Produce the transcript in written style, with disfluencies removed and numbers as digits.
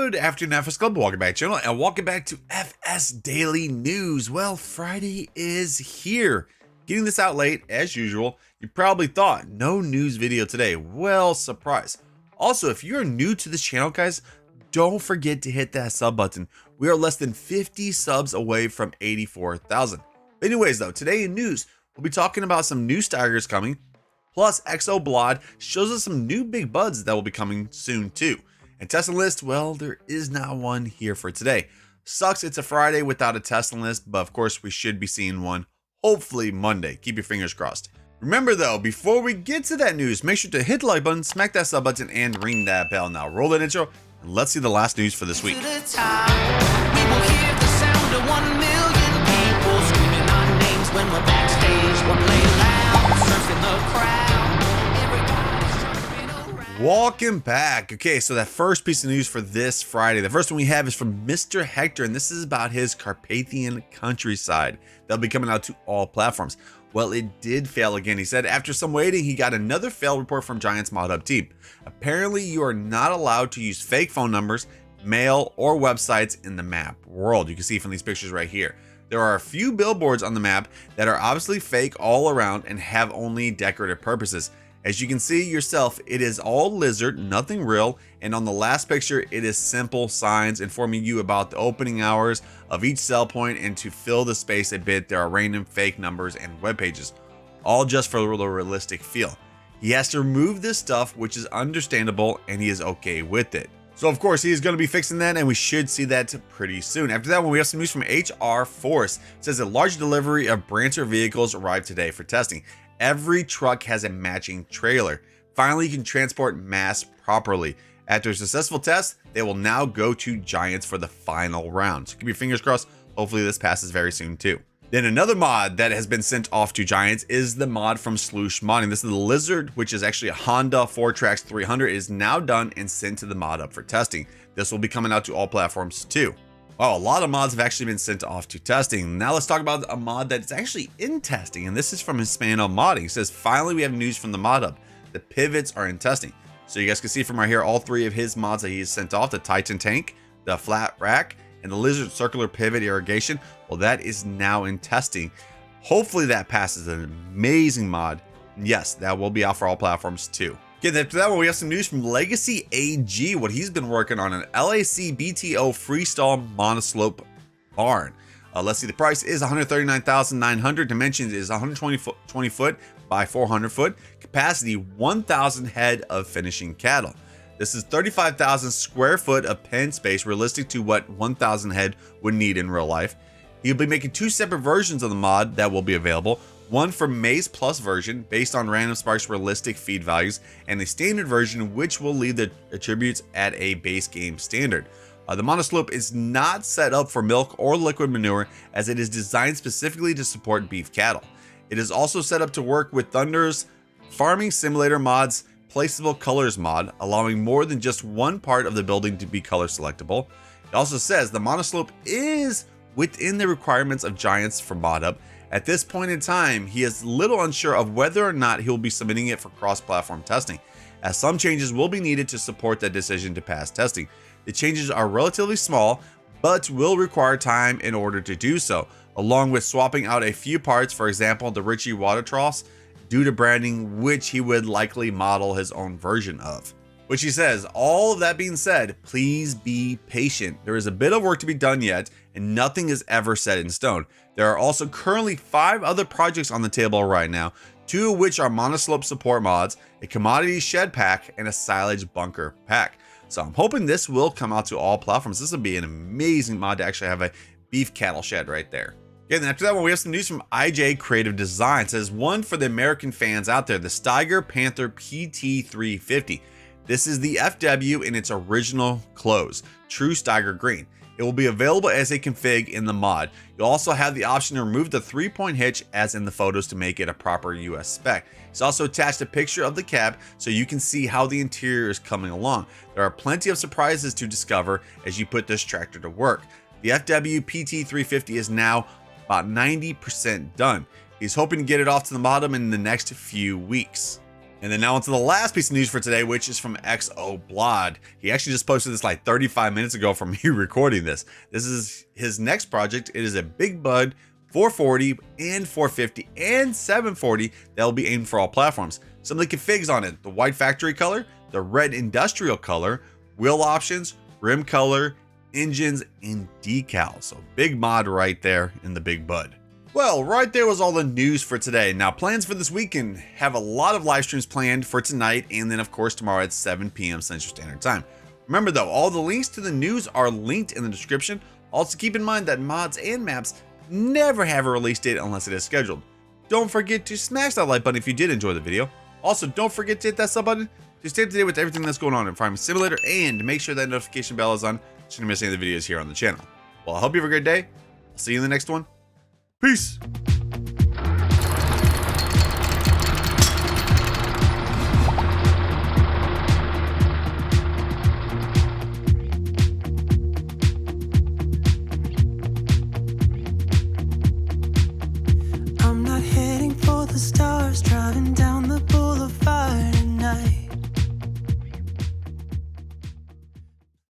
Good afternoon, FSClub. Welcome back to the channel and welcome back to FS Daily News. Well, Friday is here. Getting this out late, as usual. You probably thought, no news video today. Well, surprise. Also, if you're new to this channel, guys, don't forget to hit that sub button. We are less than 50 subs away from 84,000. Anyways, though, today in news, we'll be talking about some new Steigers coming. Plus, XO shows us some new big buds that will be coming soon, too. And testing list, well, there is not one here for today. Sucks it's a Friday without a testing list, but of course we should be seeing one hopefully Monday. Keep your fingers crossed. Remember though, before we get to that news, make sure to hit the like button, smack that sub button, and ring that bell. Now roll that intro, and let's see the last news for this week. Welcome back. Okay, so that first piece of news for this Friday, the first one we have is from Mr. Hector, and this is about his Carpathian countryside. That'll be coming out to all platforms. Well, it did fail again. He said after some waiting, he got another fail report from Giants Mod Hub team. Apparently, you are not allowed to use fake phone numbers, mail, or websites in the map world. You can see from these pictures right here. There are a few billboards on the map that are obviously fake all around and have only decorative purposes. As you can see yourself, it is all lizard, nothing real, and on the last picture, it is simple signs informing you about the opening hours of each sell point, and to fill the space a bit, there are random fake numbers and web pages, all just for the realistic feel. He has to remove this stuff, which is understandable, and he is okay with it. So of course, he is going to be fixing that, and we should see that pretty soon. After that one, we have some news from HR Force. It says a large delivery of Brancher vehicles arrived today for testing. Every truck has a matching trailer. Finally, you can transport mass properly. After a successful test, they will now go to Giants for the final round. So keep your fingers crossed. Hopefully this passes very soon too. Then another mod that has been sent off to Giants is the mod from Sloosh Modding. This is the Lizard, which is actually a Honda 4Trax 300. It is now done and sent to the mod hub for testing. This will be coming out to all platforms too. Wow, a lot of mods have actually been sent off to testing. Now let's talk about a mod that's actually in testing, and this is from Hispano Mod. He says, finally we have news from the mod hub. The pivots are in testing. So you guys can see from right here, all three of his mods that he has sent off, the Titan Tank, the Flat Rack, and the Lizard Circular Pivot Irrigation. Well, that is now in testing. Hopefully that passes. An amazing mod. And yes, that will be out for all platforms too. Okay, after that one, we have some news from Legacy AG, what he's been working on, an LAC BTO freestall monoslope barn. Let's see, the price is $139,900. Dimensions is 120 foot by 400 foot. Capacity 1,000 head of finishing cattle. This is 35,000 square foot of pen space, realistic to what 1,000 head would need in real life. He'll be making two separate versions of the mod that will be available. One for Maze Plus version based on Random Spark's realistic feed values, and the standard version which will leave the attributes at a base game standard. The monoslope is not set up for milk or liquid manure, as it is designed specifically to support beef cattle. It is also set up to work with Thunder's Farming Simulator mod's Placeable Colors mod, allowing more than just one part of the building to be color selectable. It also says the monoslope is within the requirements of Giants for Mod Hub. At this point in time, he is little unsure of whether or not he will be submitting it for cross-platform testing, as some changes will be needed to support that decision to pass testing. The changes are relatively small, but will require time in order to do so, along with swapping out a few parts, for example, the Ritchie water troughs, due to branding, which he would likely model his own version of. Which he says, all of that being said, please be patient. There is a bit of work to be done yet, and nothing is ever set in stone. There are also currently 5 other projects on the table right now, 2 of which are monoslope support mods, a commodity shed pack, and a silage bunker pack. So I'm hoping this will come out to all platforms. This will be an amazing mod to actually have a beef cattle shed right there. Okay, then after that one, we have some news from IJ Creative Design. It says one for the American fans out there, the Steiger Panther PT350. This is the FW in its original clothes, true Steiger green. It will be available as a config in the mod. You'll also have the option to remove the 3-point hitch as in the photos to make it a proper US spec. It's also attached a picture of the cab so you can see how the interior is coming along. There are plenty of surprises to discover as you put this tractor to work. The FW PT350 is now about 90% done. He's hoping to get it off to the bottom in the next few weeks. And then now onto the last piece of news for today, which is from XOBlod. He actually just posted this like 35 minutes ago from me recording this. This is his next project. It is a Big Bud 440 and 450 and 740 that will be aimed for all platforms. Some of the configs on it: the white factory color, the red industrial color, wheel options, rim color, engines, and decals. So big mod right there in the Big Bud. Well, right there was all the news for today. Now, plans for this weekend: have a lot of live streams planned for tonight, and then of course tomorrow at 7 p.m. Central Standard Time. Remember though, all the links to the news are linked in the description. Also keep in mind that mods and maps never have a release date unless it is scheduled. Don't forget to smash that like button if you did enjoy the video. Also, don't forget to hit that sub button to stay up to date with everything that's going on in Farming Simulator, and make sure that notification bell is on so you don't miss any of the videos here on the channel. Well, I hope you have a great day. I'll see you in the next one. Peace.